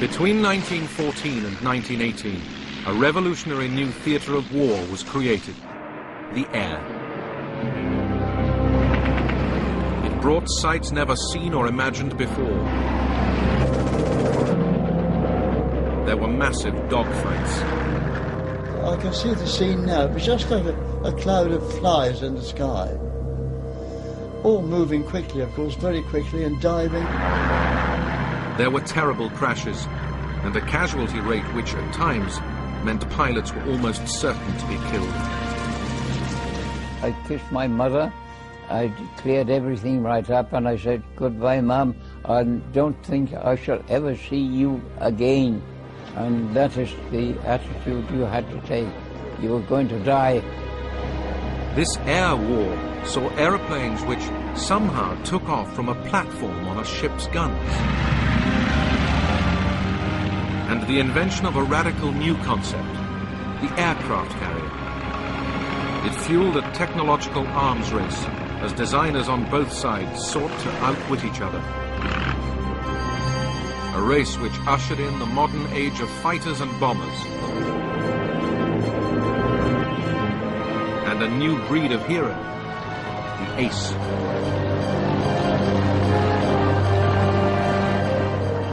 Between 1914 and 1918, a revolutionary new theatre of war was created, the air. It brought sights never seen or imagined before. There were massive dogfights. I can see the scene now. It was just like a cloud of flies in the sky. All moving quickly, of course, very quickly, and diving. There were terrible crashes, and a casualty rate which at times meant the pilots were almost certain to be killed. I kissed my mother. I cleared everything right up, and I said, "Goodbye, Mum. I don't think I shall ever see you again." And that is the attitude you had to take. You were going to die. This air war saw aeroplanes which somehow took off from a platform on a ship's guns. And the invention of a radical new concept, the aircraft carrier. It fueled a technological arms race as designers on both sides sought to outwit each other. A race which ushered in the modern age of fighters and bombers. And a new breed of hero, the ace.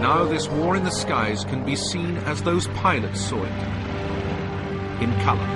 Now this war in the skies can be seen as those pilots saw it, in color.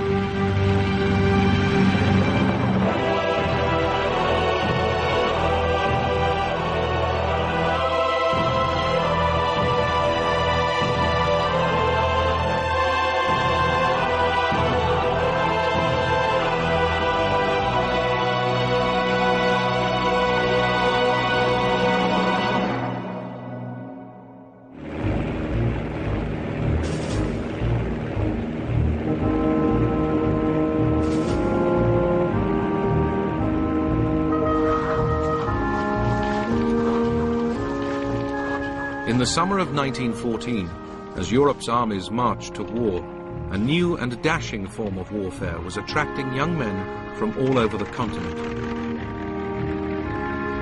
In the summer of 1914, as Europe's armies marched to war, a new and dashing form of warfare was attracting young men from all over the continent.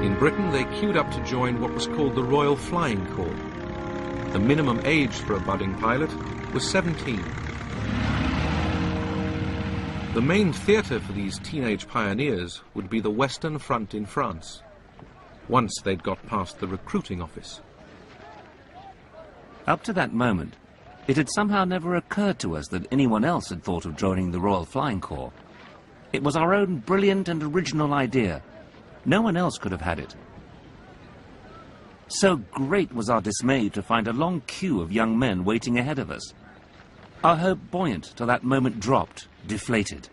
In Britain, they queued up to join what was called the Royal Flying Corps. The minimum age for a budding pilot was 17. The main theatre for these teenage pioneers would be the Western Front in France, once they'd got past the recruiting office. Up to that moment, it had somehow never occurred to us that anyone else had thought of joining the Royal Flying Corps. It was our own brilliant and original idea. No one else could have had it. So great was our dismay to find a long queue of young men waiting ahead of us. Our hope buoyant till that moment dropped, deflated.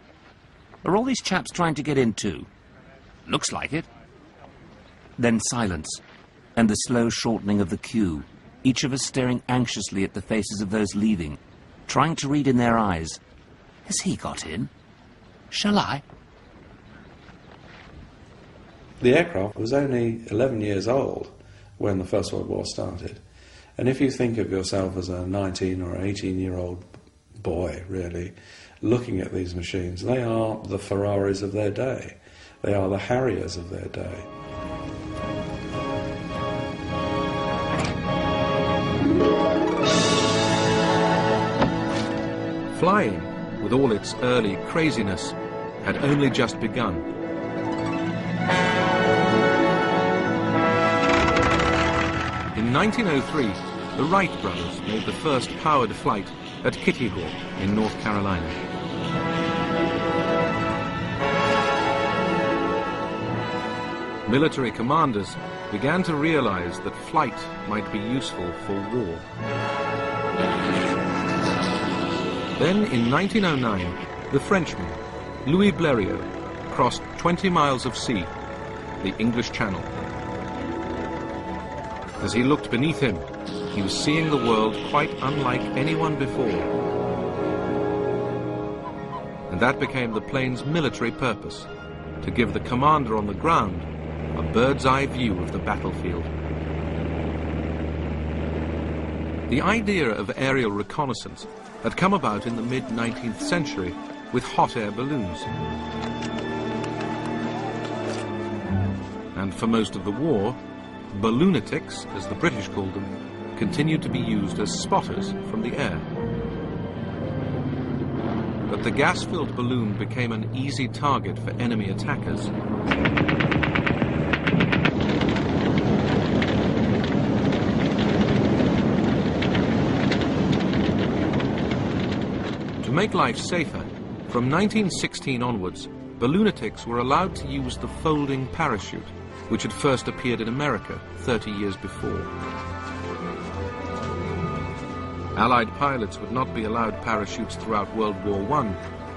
Are all these chaps trying to get in too? Looks like it. Then silence, and the slow shortening of the queue. Each of us staring anxiously at the faces of those leaving, trying to read in their eyes, has he got in? Shall I? The aircraft was only 11 years old when the First World War started. And if you think of yourself as a 19 or 18-year-old boy, really, looking at these machines, they are the Ferraris of their day. They are the Harriers of their day. Flying, with all its early craziness, had only just begun. In 1903, the Wright brothers made the first powered flight at Kitty Hawk in North Carolina. Military commanders began to realize that flight might be useful for war. Then, in 1909, the Frenchman, Louis Blériot, crossed 20 miles of sea, the English Channel. As he looked beneath him, he was seeing the world quite unlike anyone before. And that became the plane's military purpose, to give the commander on the ground a bird's-eye view of the battlefield. The idea of aerial reconnaissance had come about in the mid-19th century with hot air balloons. And for most of the war, balloonatics, as the British called them, continued to be used as spotters from the air. But the gas-filled balloon became an easy target for enemy attackers. To make life safer, from 1916 onwards, balloonatics were allowed to use the folding parachute, which had first appeared in America 30 years before. Allied pilots would not be allowed parachutes throughout World War I,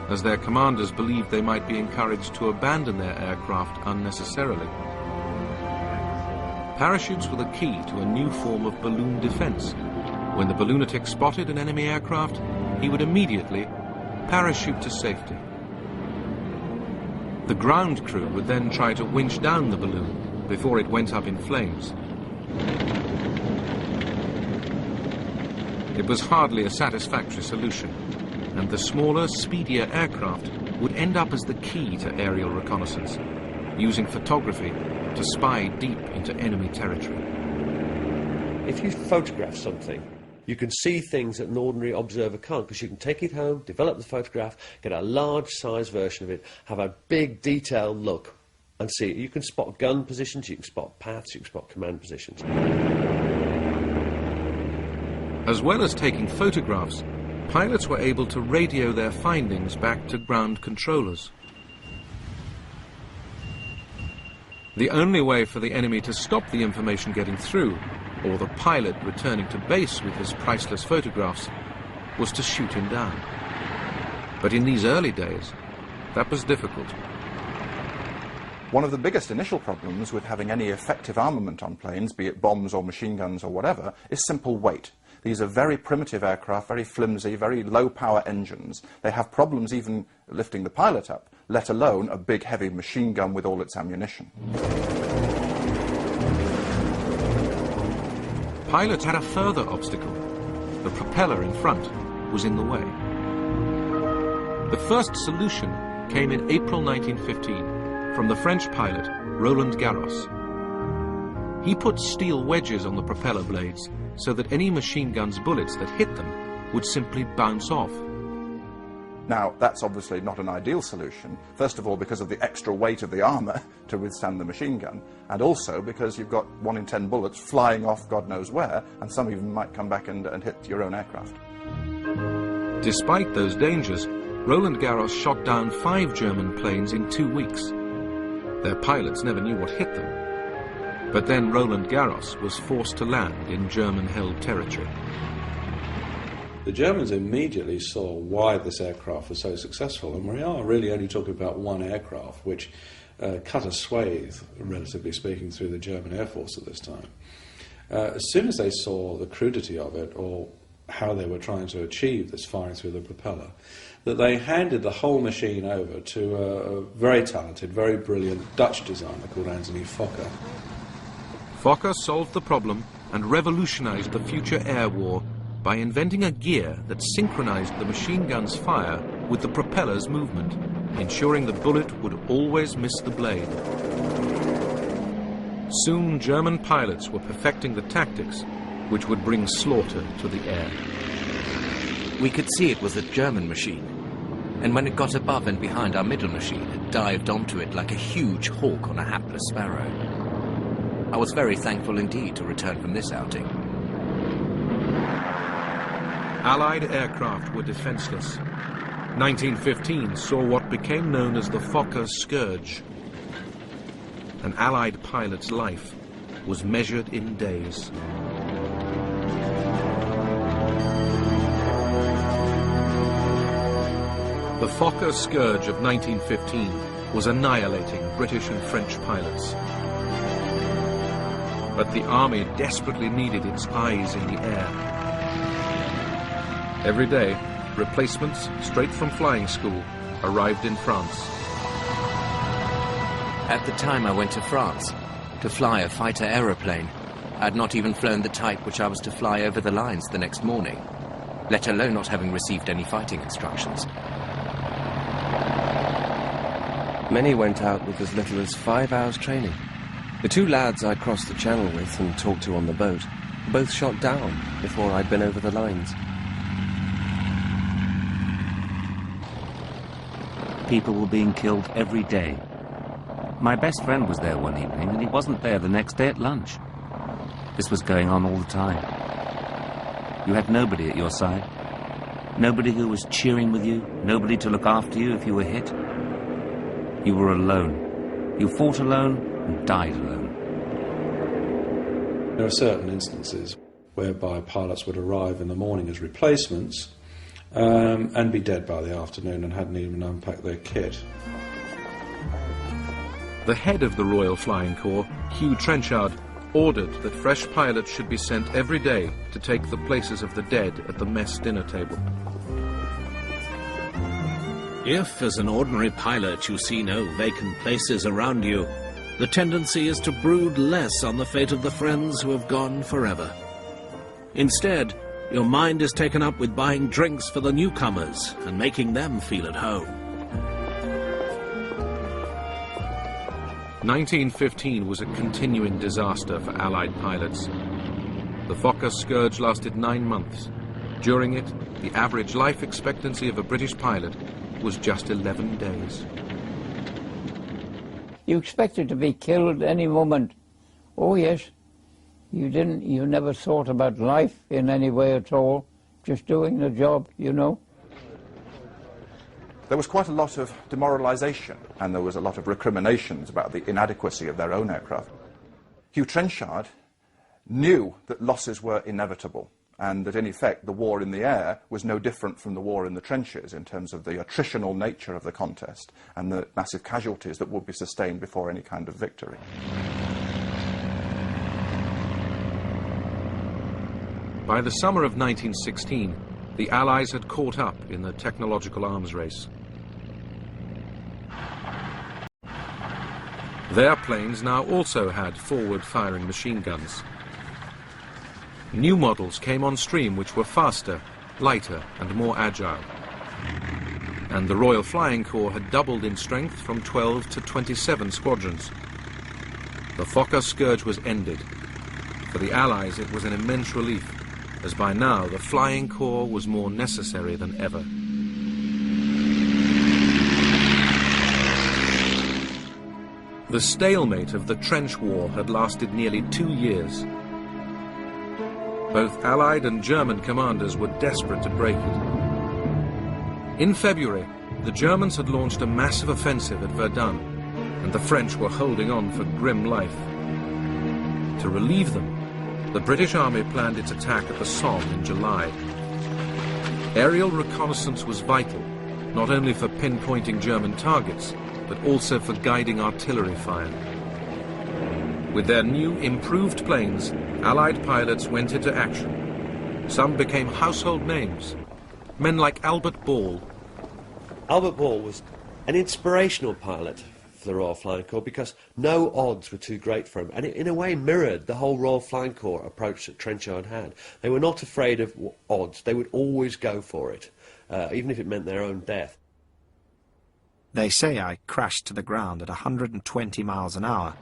as their commanders believed they might be encouraged to abandon their aircraft unnecessarily. Parachutes were the key to a new form of balloon defense. When the balloonatic spotted an enemy aircraft, he would immediately parachute to safety. The ground crew would then try to winch down the balloon before it went up in flames. It was hardly a satisfactory solution, and the smaller, speedier aircraft would end up as the key to aerial reconnaissance, using photography to spy deep into enemy territory. If you photograph something, you can see things that an ordinary observer can't, because you can take it home, develop the photograph, get a large size version of it, have a big detailed look and see it. You can spot gun positions, you can spot paths, you can spot command positions. As well as taking photographs, pilots were able to radio their findings back to ground controllers. The only way for the enemy to stop the information getting through, or the pilot returning to base with his priceless photographs, was to shoot him down. But in these early days, that was difficult. One of the biggest initial problems with having any effective armament on planes, be it bombs or machine guns or whatever, is simple weight. These are very primitive aircraft, very flimsy, very low-power engines. They have problems even lifting the pilot up, let alone a big, heavy machine gun with all its ammunition. Pilots had a further obstacle. The propeller in front was in the way. The first solution came in April 1915 from the French pilot Roland Garros. He put steel wedges on the propeller blades so that any machine gun's bullets that hit them would simply bounce off. Now, that's obviously not an ideal solution, first of all because of the extra weight of the armour to withstand the machine gun, and also because you've got 1 in 10 bullets flying off God knows where, and some even might come back and hit your own aircraft. Despite those dangers, Roland Garros shot down 5 German planes in 2 weeks. Their pilots never knew what hit them. But then Roland Garros was forced to land in German-held territory. The Germans immediately saw why this aircraft was so successful, and we are really only talking about one aircraft, which cut a swathe, relatively speaking, through the German Air Force at this time. As soon as they saw the crudity of it, or how they were trying to achieve this firing through the propeller, that they handed the whole machine over to a very talented, very brilliant Dutch designer called Anthony Fokker. Fokker solved the problem and revolutionized the future air war by inventing a gear that synchronized the machine gun's fire with the propeller's movement, ensuring the bullet would always miss the blade. Soon German pilots were perfecting the tactics which would bring slaughter to the air. We could see it was a German machine, and when it got above and behind our middle machine, it dived onto it like a huge hawk on a hapless sparrow. I was very thankful indeed to return from this outing. Allied aircraft were defenseless. 1915 saw what became known as the Fokker Scourge. An Allied pilot's life was measured in days. The Fokker Scourge of 1915 was annihilating British and French pilots. But the army desperately needed its eyes in the air. Every day, replacements straight from flying school arrived in France. At the time I went to France to fly a fighter aeroplane, I had not even flown the type which I was to fly over the lines the next morning, let alone not having received any fighting instructions. Many went out with as little as 5 hours training. The 2 lads I crossed the channel with and talked to on the boat both shot down before I'd been over the lines. People were being killed every day. My best friend was there one evening, and he wasn't there the next day at lunch. This was going on all the time. You had nobody at your side. Nobody who was cheering with you, nobody to look after you if you were hit. You were alone. You fought alone and died alone. There are certain instances whereby pilots would arrive in the morning as replacements and be dead by the afternoon and hadn't even unpacked their kit. The head of the Royal Flying Corps, Hugh Trenchard, ordered that fresh pilots should be sent every day to take the places of the dead at the mess dinner table. If, as an ordinary pilot, you see no vacant places around you, the tendency is to brood less on the fate of the friends who have gone forever. Instead, your mind is taken up with buying drinks for the newcomers and making them feel at home. 1915 was a continuing disaster for Allied pilots. The Fokker scourge lasted 9 months. During it, the average life expectancy of a British pilot was just 11 days. You expected to be killed any moment. Oh yes, you never thought about life in any way at all, just doing the job, you know. There was quite a lot of demoralisation, and there was a lot of recriminations about the inadequacy of their own aircraft. Hugh Trenchard knew that losses were inevitable, and that in effect the war in the air was no different from the war in the trenches in terms of the attritional nature of the contest and the massive casualties that would be sustained before any kind of victory. By the summer of 1916, the Allies had caught up in the technological arms race. Their planes now also had forward-firing machine guns. New models came on stream which were faster, lighter and more agile. And the Royal Flying Corps had doubled in strength from 12 to 27 squadrons. The Fokker scourge was ended. For the Allies it was an immense relief, as by now the Flying Corps was more necessary than ever. The stalemate of the trench war had lasted nearly 2 years. Both Allied and German commanders were desperate to break it. In February, the Germans had launched a massive offensive at Verdun, and the French were holding on for grim life. To relieve them, the British Army planned its attack at the Somme in July. Aerial reconnaissance was vital, not only for pinpointing German targets, but also for guiding artillery fire. With their new, improved planes, Allied pilots went into action. Some became household names. Men like Albert Ball. Albert Ball was an inspirational pilot for the Royal Flying Corps because no odds were too great for him, and it in a way mirrored the whole Royal Flying Corps approach that Trenchard had. They were not afraid of odds. They would always go for it, even if it meant their own death. They say I crashed to the ground at 120 miles an hour,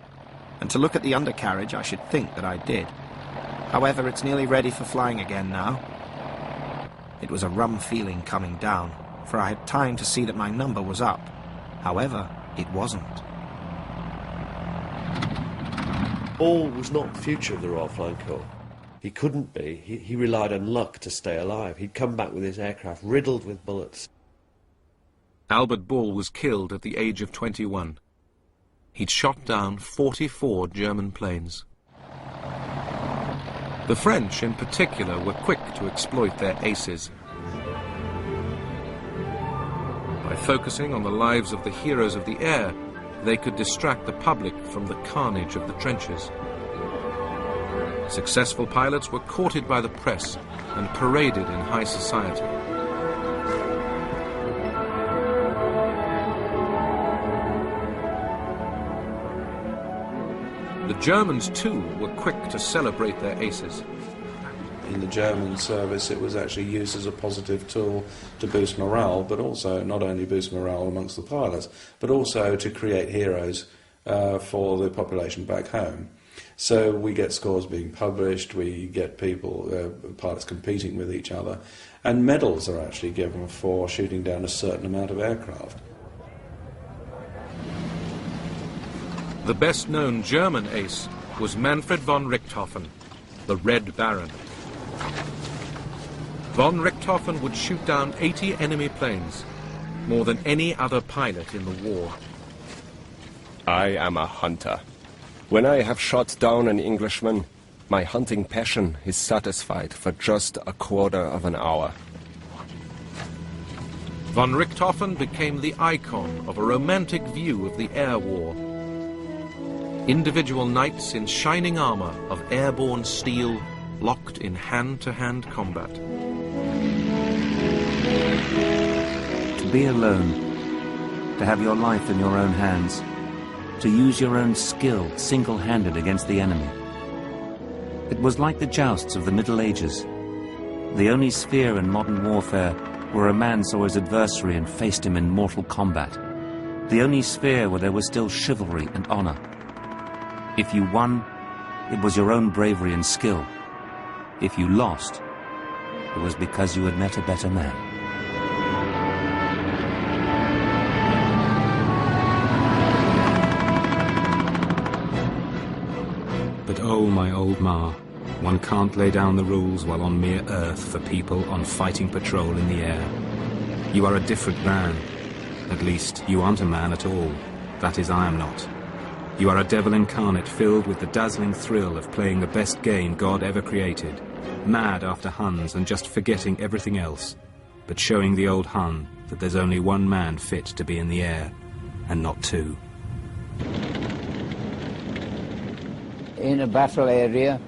and to look at the undercarriage I should think that I did. However, it's nearly ready for flying again now. It was a rum feeling coming down, for I had time to see that my number was up. However, it wasn't. Ball was not the future of the Royal Flying Corps. He couldn't be. He relied on luck to stay alive. He'd come back with his aircraft riddled with bullets. Albert Ball was killed at the age of 21. He'd shot down 44 German planes. The French, in particular, were quick to exploit their aces. By focusing on the lives of the heroes of the air, they could distract the public from the carnage of the trenches. Successful pilots were courted by the press and paraded in high society. The Germans, too, were quick to celebrate their aces. In the German service, it was actually used as a positive tool to boost morale, but also not only boost morale amongst the pilots, but also to create heroes for the population back home. So we get scores being published, we get pilots competing with each other, and medals are actually given for shooting down a certain amount of aircraft. The best-known German ace was Manfred von Richthofen, the Red Baron. Von Richthofen would shoot down 80 enemy planes, more than any other pilot in the war. I am a hunter. When I have shot down an Englishman, my hunting passion is satisfied for just a quarter of an hour. Von Richthofen became the icon of a romantic view of the air war. Individual knights in shining armor of airborne steel, locked in hand-to-hand combat. To be alone, to have your life in your own hands, to use your own skill single-handed against the enemy. It was like the jousts of the Middle Ages, the only sphere in modern warfare where a man saw his adversary and faced him in mortal combat, the only sphere where there was still chivalry and honor. If you won, it was your own bravery and skill. If you lost, it was because you had met a better man. But oh, my old Ma, one can't lay down the rules while on mere earth for people on fighting patrol in the air. You are a different man. At least, you aren't a man at all. That is, I am not. You are a devil incarnate filled with the dazzling thrill of playing the best game God ever created, mad after Huns and just forgetting everything else, but showing the old Hun that there's only one man fit to be in the air, and not two. In a battle area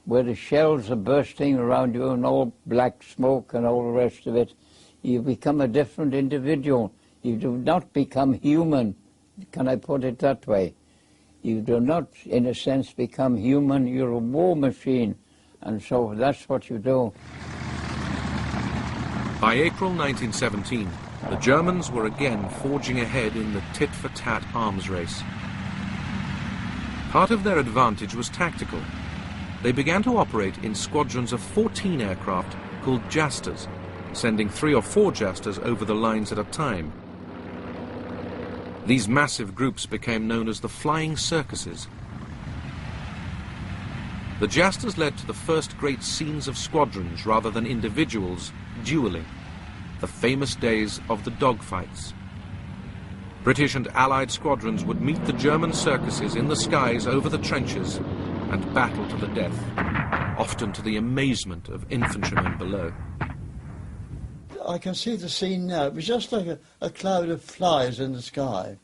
where the shells are bursting around you and all black smoke and all the rest of it, you become a different individual. You do not become human. Can I put it that way? You do not, in a sense, become human. You're a war machine, and so that's what you do. By April 1917, the Germans were again forging ahead in the tit-for-tat arms race. Part of their advantage was tactical. They began to operate in squadrons of 14 aircraft called Jasters, sending 3 or 4 Jasters over the lines at a time. These massive groups became known as the flying circuses. The Jasters led to the first great scenes of squadrons rather than individuals dueling, the famous days of the dogfights. British and Allied squadrons would meet the German circuses in the skies over the trenches and battle to the death, often to the amazement of infantrymen below. I can see the scene now. It was just like a cloud of flies in the sky.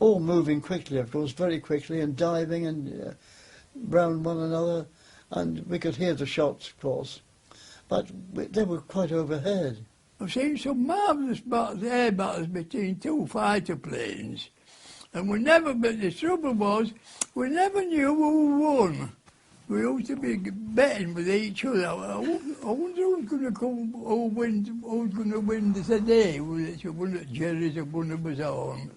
All moving quickly, of course, very quickly, and diving and round one another. And we could hear the shots, of course. But they were quite overhead. I've seen some marvellous air battles between 2 fighter planes. And but the trouble was, we never knew who won. We used to be betting with each other. I wonder who's going to come, who's going to win this day. Whether one at Jerry's or one of us on.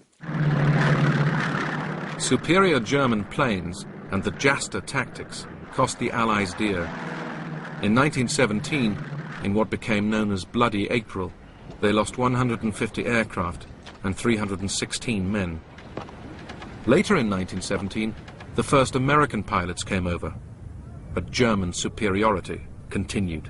Superior German planes and the Jaster tactics cost the Allies dear. In 1917, in what became known as Bloody April, they lost 150 aircraft and 316 men. Later in 1917, the first American pilots came over, but German superiority continued.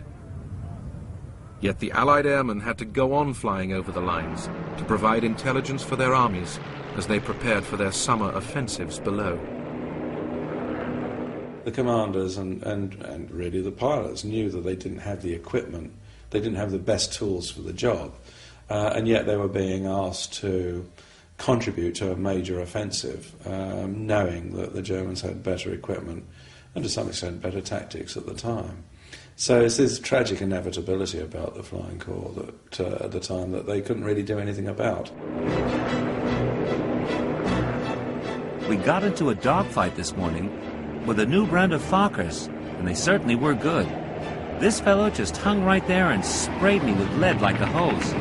Yet the Allied airmen had to go on flying over the lines to provide intelligence for their armies as they prepared for their summer offensives below. The commanders and really the pilots knew that they didn't have the equipment, they didn't have the best tools for the job, and yet they were being asked to contribute to a major offensive, knowing that the Germans had better equipment and to some extent better tactics at the time. So it's this tragic inevitability about the Flying Corps that at the time that they couldn't really do anything about. We got into a dogfight this morning with a new brand of Fokkers, and they certainly were good. This fellow just hung right there and sprayed me with lead like a hose.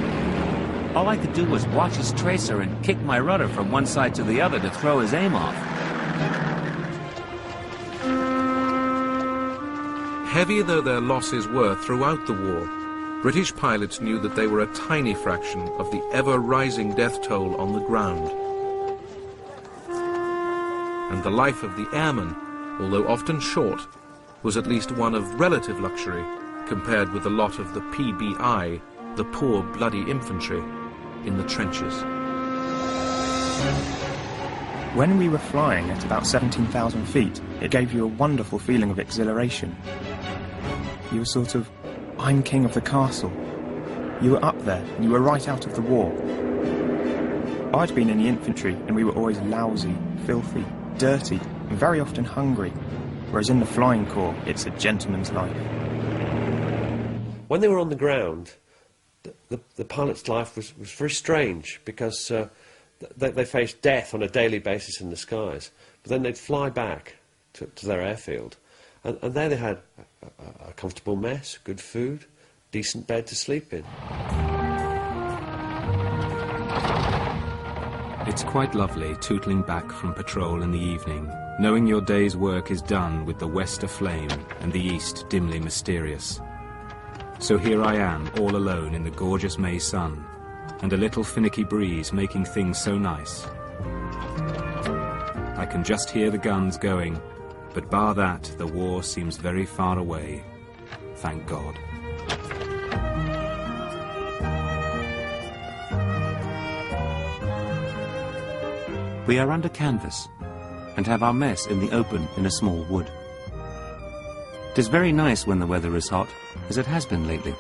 All I could do was watch his tracer and kick my rudder from one side to the other to throw his aim off. Heavy though their losses were throughout the war, British pilots knew that they were a tiny fraction of the ever-rising death toll on the ground. And the life of the airman, although often short, was at least one of relative luxury compared with the lot of the PBI, the poor bloody infantry, in the trenches. When we were flying at about 17,000 feet, it gave you a wonderful feeling of exhilaration. You were sort of, I'm king of the castle. You were up there, and you were right out of the war. I'd been in the infantry, and we were always lousy, filthy, dirty, and very often hungry, whereas in the flying corps, it's a gentleman's life. When they were on the ground, the pilot's life was very strange, because they faced death on a daily basis in the skies, but then they'd fly back to their airfield, and there they had a comfortable mess, good food, decent bed to sleep in. It's quite lovely tootling back from patrol in the evening, knowing your day's work is done with the west aflame and the east dimly mysterious. So here I am, all alone in the gorgeous May sun, and a little finicky breeze making things so nice. I can just hear the guns going, but bar that, the war seems very far away. Thank God. We are under canvas and have our mess in the open in a small wood. It is very nice when the weather is hot, as it has been lately.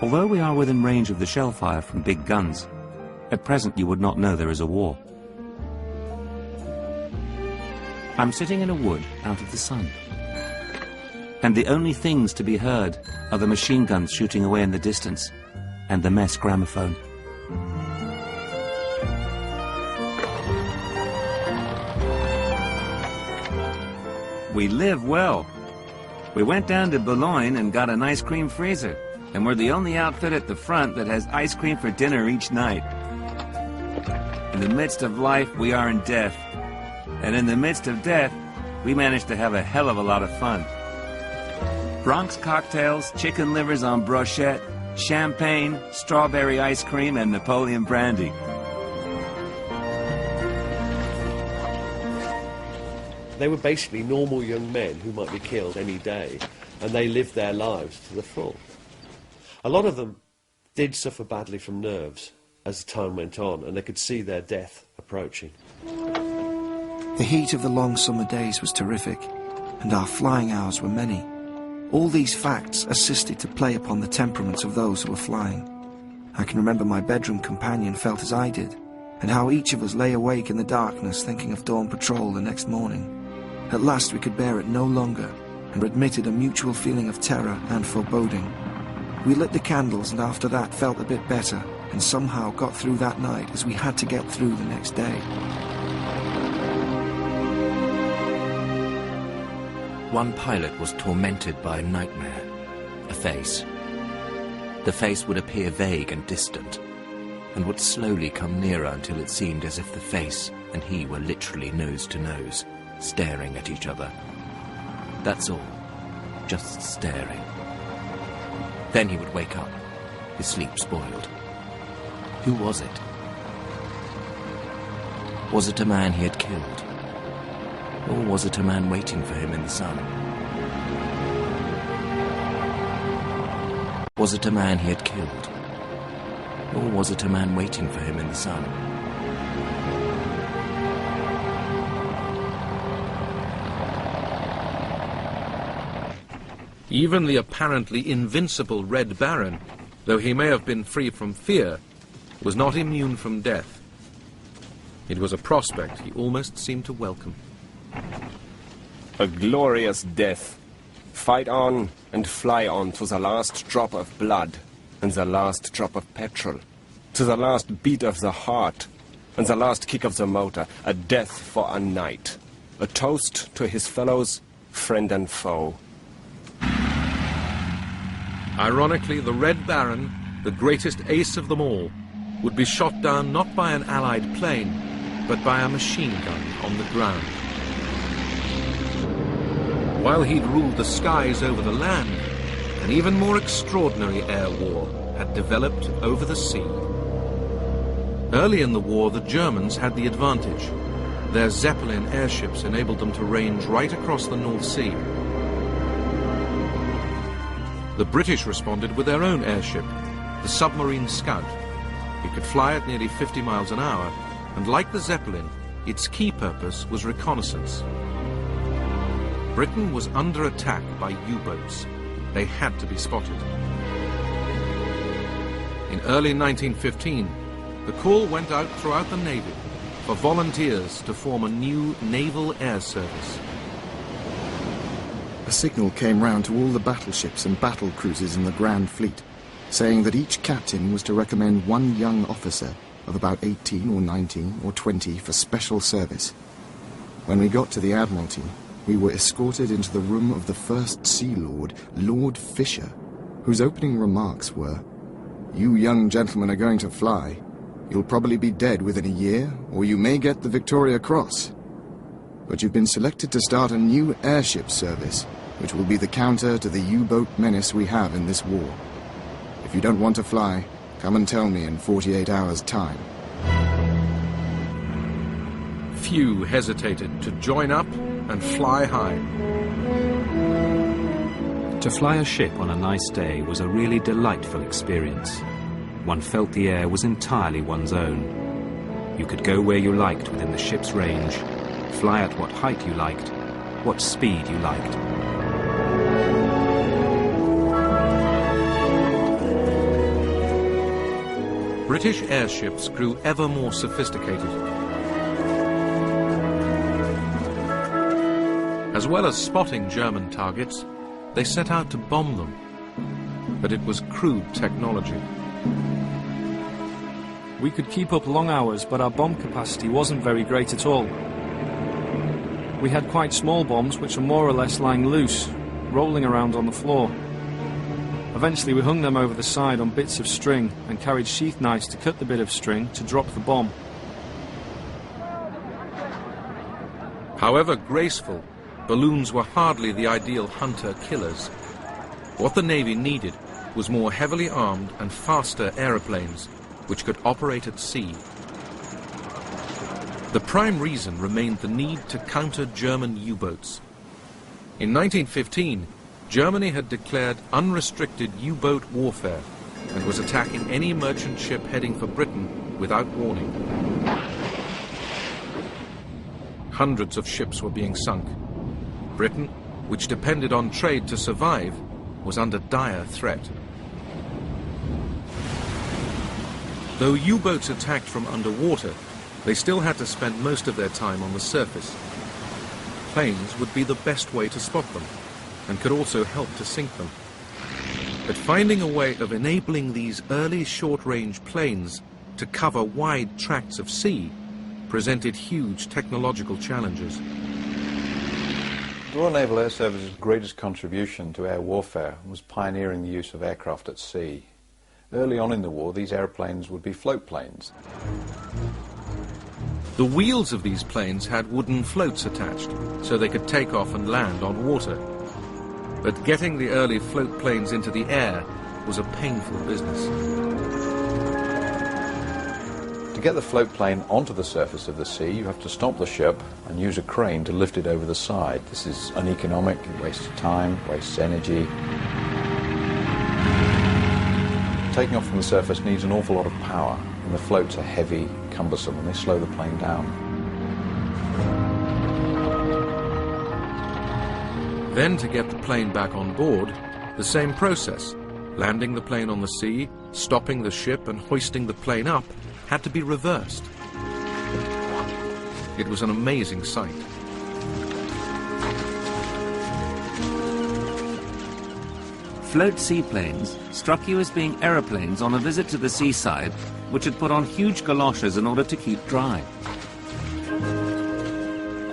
Although we are within range of the shell fire from big guns, at present you would not know there is a war. I'm sitting in a wood out of the sun, and the only things to be heard are the machine guns shooting away in the distance and the mess gramophone. We live well. We went down to Boulogne and got an ice cream freezer, and we're the only outfit at the front that has ice cream for dinner each night. In the midst of life, we are in death. And in the midst of death, we managed to have a hell of a lot of fun. Bronx cocktails, chicken livers en brochette, champagne, strawberry ice cream, and Napoleon brandy. They were basically normal young men who might be killed any day, and they lived their lives to the full. A lot of them did suffer badly from nerves as the time went on, and they could see their death approaching. The heat of the long summer days was terrific, and our flying hours were many. All these facts assisted to play upon the temperaments of those who were flying. I can remember my bedroom companion felt as I did, and how each of us lay awake in the darkness thinking of dawn patrol the next morning. At last we could bear it no longer, and admitted a mutual feeling of terror and foreboding. We lit the candles, and after that felt a bit better, and somehow got through that night as we had to get through the next day. One pilot was tormented by a nightmare, a face. The face would appear vague and distant, and would slowly come nearer until it seemed as if the face and he were literally nose to nose, staring at each other. That's all, just staring. Then he would wake up, his sleep spoiled. Who was it? Was it a man he had killed? Or was it a man waiting for him in the sun? Was it a man he had killed? Or was it a man waiting for him in the sun? Even the apparently invincible Red Baron, though he may have been free from fear, was not immune from death. It was a prospect he almost seemed to welcome. A glorious death. Fight on and fly on to the last drop of blood and the last drop of petrol, to the last beat of the heart and the last kick of the motor. A death for a night. A toast to his fellows, friend and foe. Ironically, the Red Baron, the greatest ace of them all, would be shot down not by an Allied plane, but by a machine gun on the ground. While he'd ruled the skies over the land, an even more extraordinary air war had developed over the sea. Early in the war, the Germans had the advantage. Their Zeppelin airships enabled them to range right across the North Sea. The British responded with their own airship, the submarine Scout. It could fly at nearly 50 miles an hour, and like the Zeppelin, its key purpose was reconnaissance. Britain was under attack by U-boats. They had to be spotted. In early 1915, the call went out throughout the Navy for volunteers to form a new naval air service. A signal came round to all the battleships and battle cruisers in the Grand Fleet, saying that each captain was to recommend one young officer of about 18 or 19 or 20 for special service. When we got to the Admiralty, we were escorted into the room of the First Sea Lord, Lord Fisher, whose opening remarks were, "You young gentlemen are going to fly. You'll probably be dead within a year, or you may get the Victoria Cross. But you've been selected to start a new airship service, which will be the counter to the U-boat menace we have in this war. If you don't want to fly, come and tell me in 48 hours' time." Few hesitated to join up and fly high. To fly a ship on a nice day was a really delightful experience. One felt the air was entirely one's own. You could go where you liked within the ship's range, fly at what height you liked, what speed you liked. British airships grew ever more sophisticated. As well as spotting German targets, they set out to bomb them. But it was crude technology. We could keep up long hours, but our bomb capacity wasn't very great at all. We had quite small bombs which were more or less lying loose, rolling around on the floor. Eventually we hung them over the side on bits of string and carried sheath knives to cut the bit of string to drop the bomb. However graceful, balloons were hardly the ideal hunter-killers. What the Navy needed was more heavily armed and faster aeroplanes, which could operate at sea. The prime reason remained the need to counter German U-boats. In 1915, Germany had declared unrestricted U-boat warfare and was attacking any merchant ship heading for Britain without warning. Hundreds of ships were being sunk. Britain, which depended on trade to survive, was under dire threat. Though U-boats attacked from underwater, they still had to spend most of their time on the surface. Planes would be the best way to spot them, and could also help to sink them. But finding a way of enabling these early short-range planes to cover wide tracts of sea presented huge technological challenges. The Royal Naval Air Service's greatest contribution to air warfare was pioneering the use of aircraft at sea. Early on in the war, these airplanes would be float planes. The wheels of these planes had wooden floats attached, so they could take off and land on water. But getting the early float planes into the air was a painful business. To get the float plane onto the surface of the sea, you have to stop the ship and use a crane to lift it over the side. This is uneconomic, it wastes time, wastes energy. Taking off from the surface needs an awful lot of power, and the floats are heavy, cumbersome, and they slow the plane down. Then to get the plane back on board, the same process. Landing the plane on the sea, stopping the ship and hoisting the plane up had to be reversed. It was an amazing sight. Float seaplanes struck you as being aeroplanes on a visit to the seaside, which had put on huge galoshes in order to keep dry.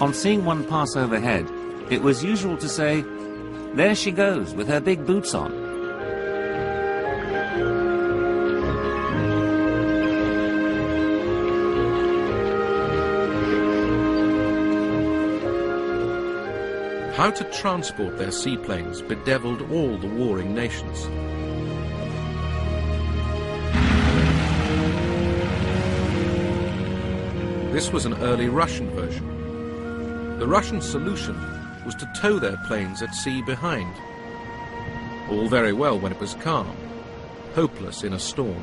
On seeing one pass overhead, it was usual to say, "There she goes with her big boots on." How to transport their seaplanes bedeviled all the warring nations. This was an early Russian version. The Russian solution was to tow their planes at sea behind. All very well when it was calm, hopeless in a storm.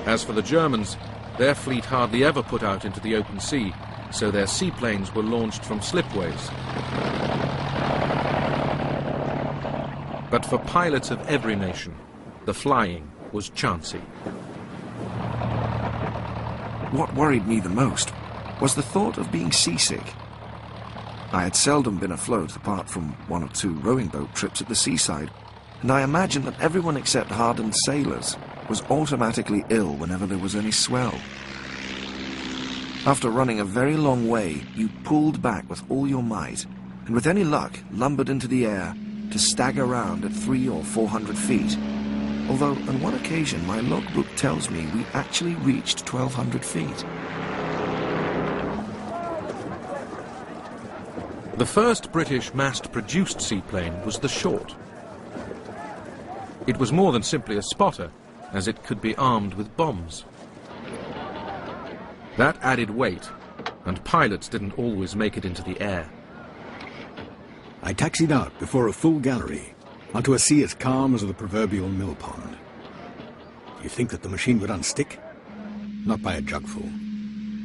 As for the Germans, their fleet hardly ever put out into the open sea, so their seaplanes were launched from slipways. But for pilots of every nation, the flying was chancy. What worried me the most was the thought of being seasick. I had seldom been afloat apart from 1 or 2 rowing boat trips at the seaside, and I imagined that everyone except hardened sailors was automatically ill whenever there was any swell. After running a very long way, you pulled back with all your might, and with any luck lumbered into the air to stagger round at 300 or 400 feet. Although on one occasion my logbook tells me we actually reached 1,200 feet. The first British mass-produced seaplane was the Short. It was more than simply a spotter, as it could be armed with bombs. That added weight, and pilots didn't always make it into the air. I taxied out before a full gallery, onto a sea as calm as the proverbial mill pond. Do you think that the machine would unstick? Not by a jugful.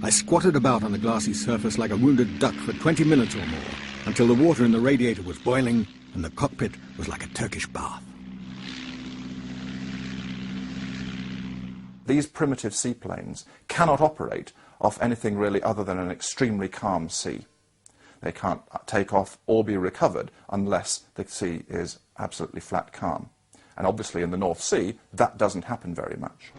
I squatted about on the glassy surface like a wounded duck for 20 minutes or more, until the water in the radiator was boiling and the cockpit was like a Turkish bath. These primitive seaplanes cannot operate off anything really other than an extremely calm sea. They can't take off or be recovered unless the sea is absolutely flat calm. And obviously in the North Sea, that doesn't happen very much.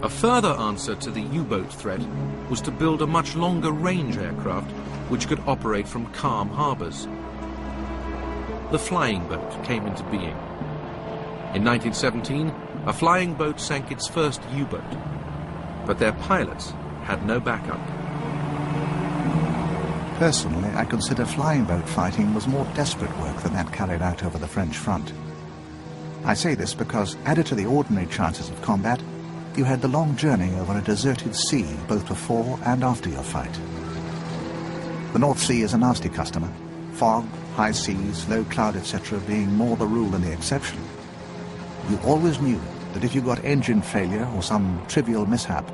A further answer to the U-boat threat was to build a much longer range aircraft which could operate from calm harbours. The flying boat came into being. In 1917, a flying boat sank its first U-boat, but their pilots had no backup. Personally, I consider flying boat fighting was more desperate work than that carried out over the French front. I say this because, added to the ordinary chances of combat, you had the long journey over a deserted sea both before and after your fight. The North Sea is a nasty customer, fog, high seas, low cloud, etc. being more the rule than the exception. You always knew that if you got engine failure or some trivial mishap,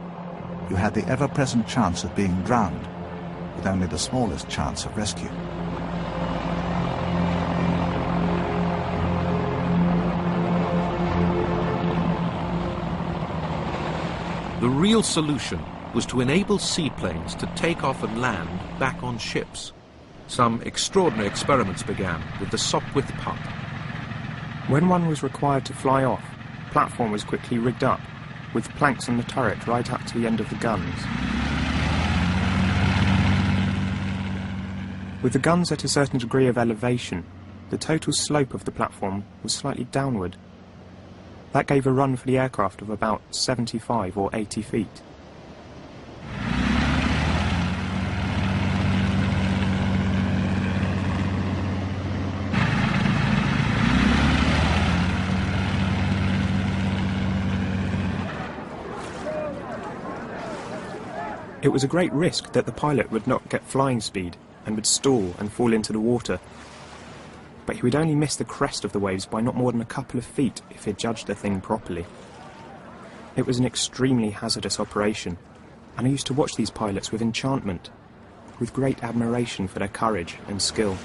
you had the ever-present chance of being drowned, with only the smallest chance of rescue. The real solution was to enable seaplanes to take off and land back on ships. Some extraordinary experiments began with the Sopwith Pup. When one was required to fly off, the platform was quickly rigged up, with planks on the turret right up to the end of the guns. With the guns at a certain degree of elevation, the total slope of the platform was slightly downward. That gave a run for the aircraft of about 75 or 80 feet. It was a great risk that the pilot would not get flying speed and would stall and fall into the water. But he would only miss the crest of the waves by not more than a couple of feet if he had judged the thing properly. It was an extremely hazardous operation, and I used to watch these pilots with enchantment, with great admiration for their courage and skill.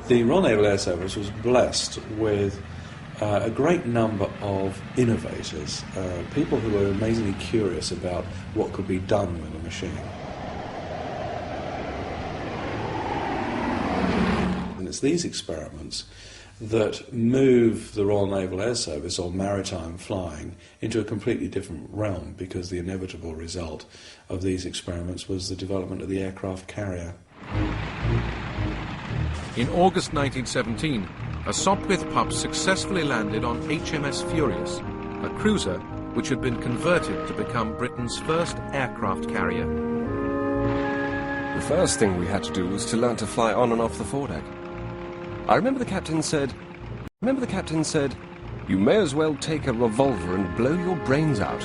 The Royal Naval Air Service was blessed with a great number of innovators, people who were amazingly curious about what could be done with a machine. And it's these experiments that move the Royal Naval Air Service, or maritime flying, into a completely different realm, because the inevitable result of these experiments was the development of the aircraft carrier. In August 1917, a Sopwith pup successfully landed on HMS Furious, a cruiser which had been converted to become Britain's first aircraft carrier. The first thing we had to do was to learn to fly on and off the foredeck. I remember the captain said, "You may as well take a revolver and blow your brains out."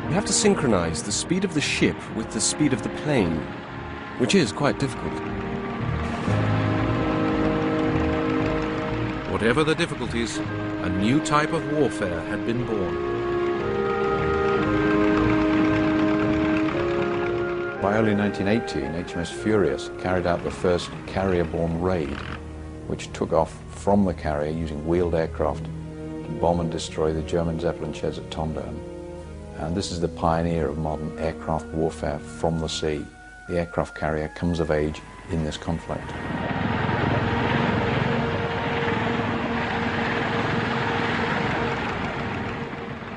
You have to synchronize the speed of the ship with the speed of the plane, which is quite difficult. Whatever the difficulties, a new type of warfare had been born. By early 1918, HMS Furious carried out the first carrier-borne raid, which took off from the carrier using wheeled aircraft to bomb and destroy the German Zeppelin sheds at Tondern. And this is the pioneer of modern aircraft warfare from the sea. The aircraft carrier comes of age in this conflict.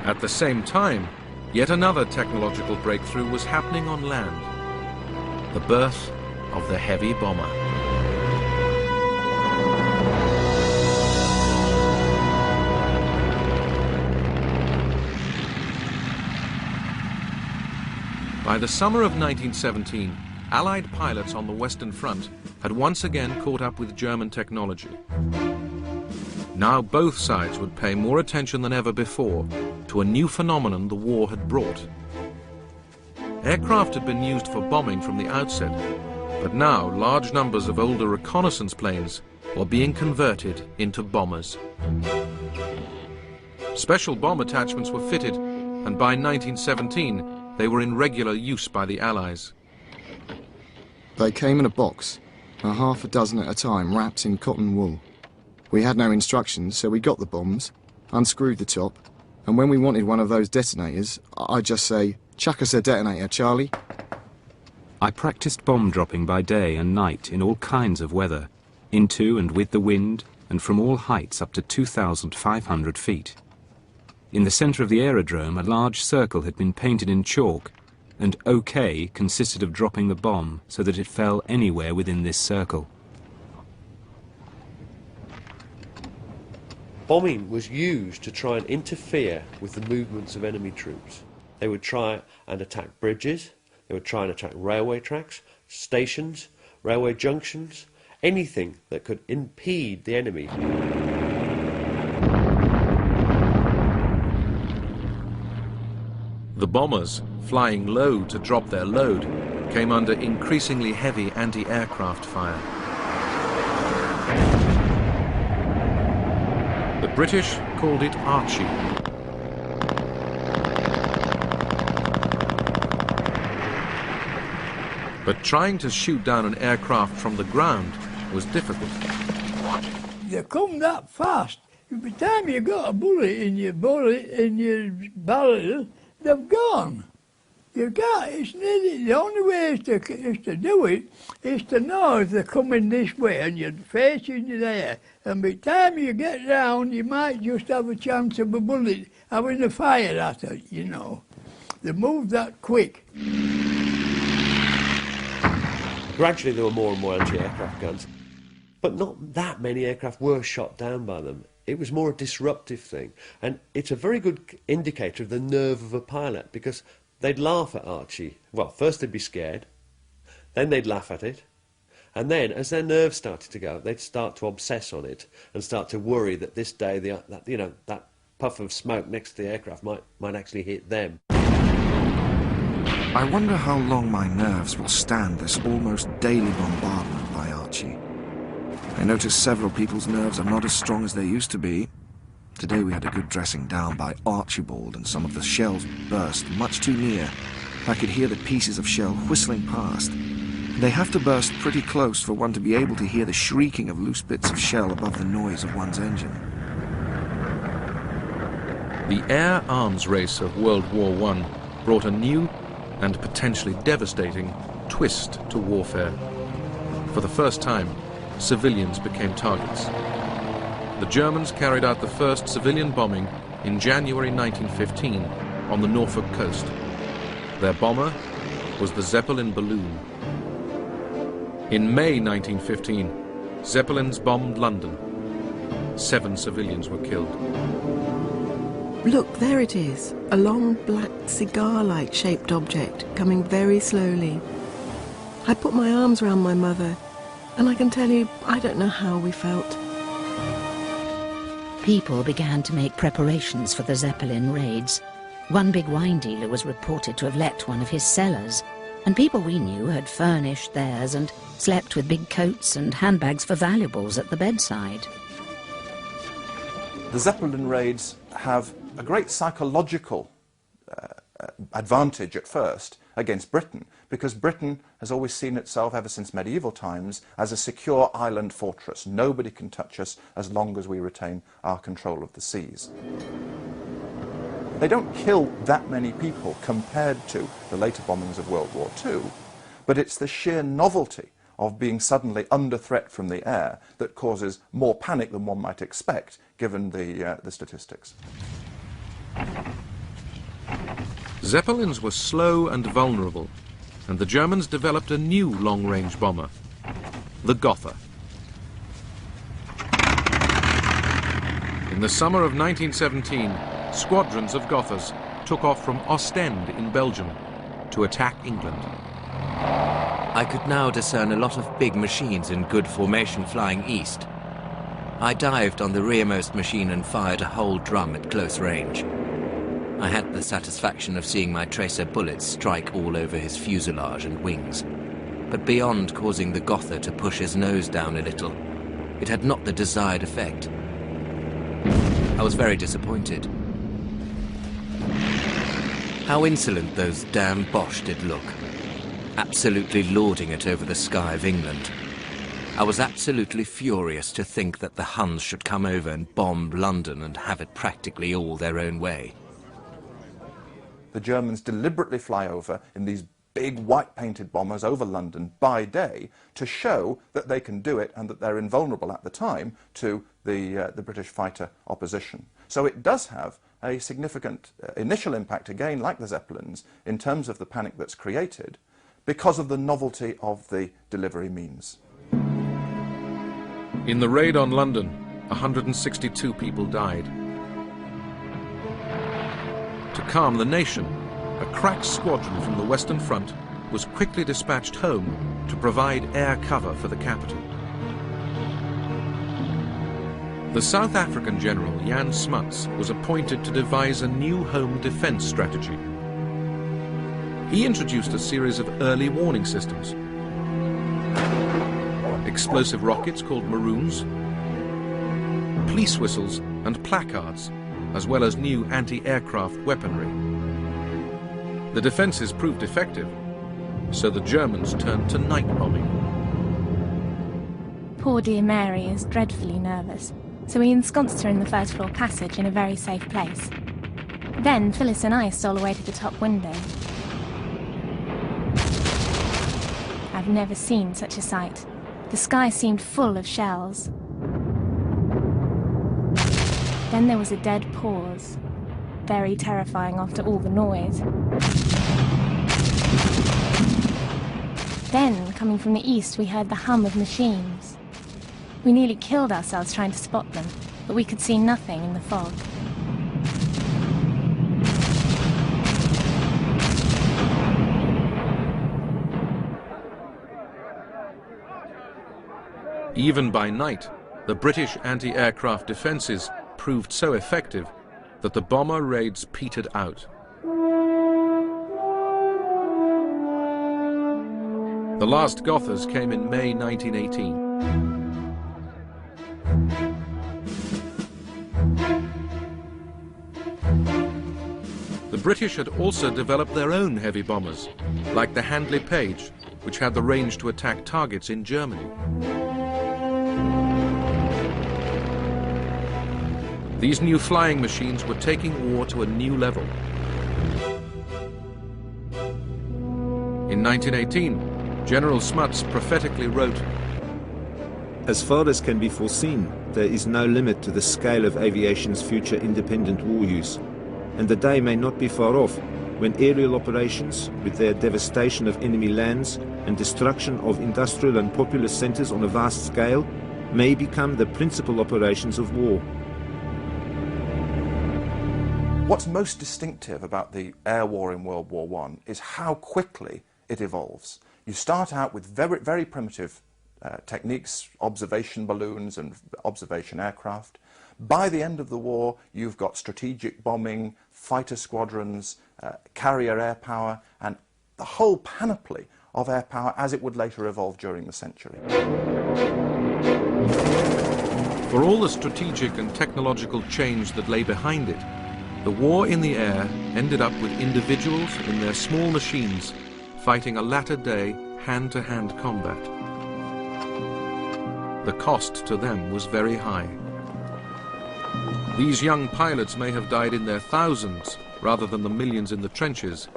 At the same time, yet another technological breakthrough was happening on land. The birth of the heavy bomber. By the summer of 1917, Allied pilots on the Western Front had once again caught up with German technology. Now both sides would pay more attention than ever before to a new phenomenon the war had brought. Aircraft had been used for bombing from the outset, but now large numbers of older reconnaissance planes were being converted into bombers. Special bomb attachments were fitted, and by 1917 they were in regular use by the Allies. They came in a box, a half a dozen at a time, wrapped in cotton wool. We had no instructions, so we got the bombs, unscrewed the top, and when we wanted one of those detonators, I'd just say, "Chuck us a detonator, Charlie." I practiced bomb dropping by day and night in all kinds of weather, into and with the wind, and from all heights up to 2,500 feet. In the centre of the aerodrome, a large circle had been painted in chalk, and OK consisted of dropping the bomb so that it fell anywhere within this circle. Bombing was used to try and interfere with the movements of enemy troops. They would try and attack bridges, they would try and attack railway tracks, stations, railway junctions, anything that could impede the enemy. The bombers, flying low to drop their load, came under increasingly heavy anti-aircraft fire. The British called it Archie. But trying to shoot down an aircraft from the ground was difficult. They come that fast. By the time you got a bullet in your barrel, they've gone. You can't, it's nearly, the only way is to do it is to know if they're coming this way and you're facing there. And by the time you get round, you might just have a chance of a bullet having a fire at it, you know. They move that quick. Gradually there were more and more anti-aircraft guns, but not that many aircraft were shot down by them. It was more a disruptive thing, and it's a very good indicator of the nerve of a pilot, because they'd laugh at Archie. Well, first they'd be scared, then they'd laugh at it, and then as their nerves started to go, they'd start to obsess on it and start to worry that this day that puff of smoke next to the aircraft might actually hit them. I wonder how long my nerves will stand this almost daily bombardment by Archie. I notice several people's nerves are not as strong as they used to be. Today we had a good dressing down by Archibald, and some of the shells burst much too near. I could hear the pieces of shell whistling past. They have to burst pretty close for one to be able to hear the shrieking of loose bits of shell above the noise of one's engine. The air arms race of World War I brought a new and potentially devastating twist to warfare. For the first time, civilians became targets. The Germans carried out the first civilian bombing in January 1915 on the Norfolk coast. Their bomber was the Zeppelin balloon. In May 1915, Zeppelins bombed London. 7 civilians were killed. Look, there it is. A long, black, cigar-like shaped object coming very slowly. I put my arms round my mother, and I can tell you, I don't know how we felt. People began to make preparations for the Zeppelin raids. One big wine dealer was reported to have let one of his cellars, and people we knew had furnished theirs and slept with big coats and handbags for valuables at the bedside. The Zeppelin raids have a great psychological advantage at first against Britain, because Britain has always seen itself, ever since medieval times, as a secure island fortress. Nobody can touch us as long as we retain our control of the seas. They don't kill that many people compared to the later bombings of World War II, but it's the sheer novelty of being suddenly under threat from the air that causes more panic than one might expect, given the statistics. Zeppelins were slow and vulnerable, and the Germans developed a new long-range bomber, the Gotha. In the summer of 1917, squadrons of Gothas took off from Ostend in Belgium to attack England. I could now discern a lot of big machines in good formation flying east. I dived on the rearmost machine and fired a whole drum at close range. I had the satisfaction of seeing my tracer bullets strike all over his fuselage and wings. But beyond causing the Gotha to push his nose down a little, it had not the desired effect. I was very disappointed. How insolent those damn Boche did look, absolutely lording it over the sky of England. I was absolutely furious to think that the Huns should come over and bomb London and have it practically all their own way. The Germans deliberately fly over in these big white-painted bombers over London by day to show that they can do it and that they're invulnerable at the time to the British fighter opposition. So it does have a significant initial impact, again, like the Zeppelins, in terms of the panic that's created because of the novelty of the delivery means. In the raid on London, 162 people died. To calm the nation, a crack squadron from the Western Front was quickly dispatched home to provide air cover for the capital. The South African general Jan Smuts was appointed to devise a new home defense strategy. He introduced a series of early warning systems, explosive rockets called Maroons, police whistles and placards, as well as new anti-aircraft weaponry. The defences proved effective, so the Germans turned to night bombing. Poor dear Mary is dreadfully nervous, so we ensconced her in the first floor passage in a very safe place. Then Phyllis and I stole away to the top window. I've never seen such a sight. The sky seemed full of shells. Then there was a dead pause, very terrifying after all the noise. Then, coming from the east, we heard the hum of machines. We nearly killed ourselves trying to spot them, but we could see nothing in the fog. Even by night, the British anti-aircraft defences proved so effective that the bomber raids petered out. The last Gothas came in May 1918. The British had also developed their own heavy bombers, like the Handley Page, which had the range to attack targets in Germany. These new flying machines were taking war to a new level. In 1918, General Smuts prophetically wrote, "As far as can be foreseen, there is no limit to the scale of aviation's future independent war use, and the day may not be far off when aerial operations, with their devastation of enemy lands and destruction of industrial and populous centres on a vast scale, may become the principal operations of war. What's most distinctive about the air war in World War I is how quickly it evolves. You start out with very, very primitive techniques, observation balloons and observation aircraft. By the end of the war, you've got strategic bombing, fighter squadrons, carrier air power, and the whole panoply of air power as it would later evolve during the century. For all the strategic and technological change that lay behind it, the war in the air ended up with individuals in their small machines fighting a latter-day hand-to-hand combat. The cost to them was very high. These young pilots may have died in their thousands rather than the millions in the trenches,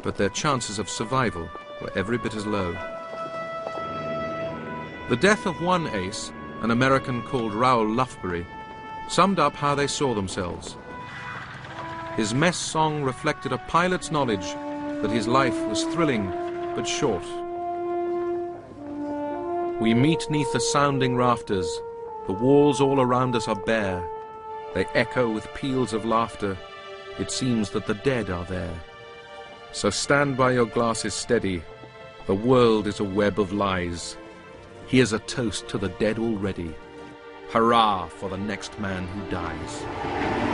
but their chances of survival were every bit as low. The death of one ace, an American called Raoul Lufbery, summed up how they saw themselves. His mess song reflected a pilot's knowledge that his life was thrilling but short. We meet 'neath the sounding rafters. The walls all around us are bare. They echo with peals of laughter. It seems that the dead are there. So stand by your glasses steady. The world is a web of lies. Here's a toast to the dead already. Hurrah for the next man who dies.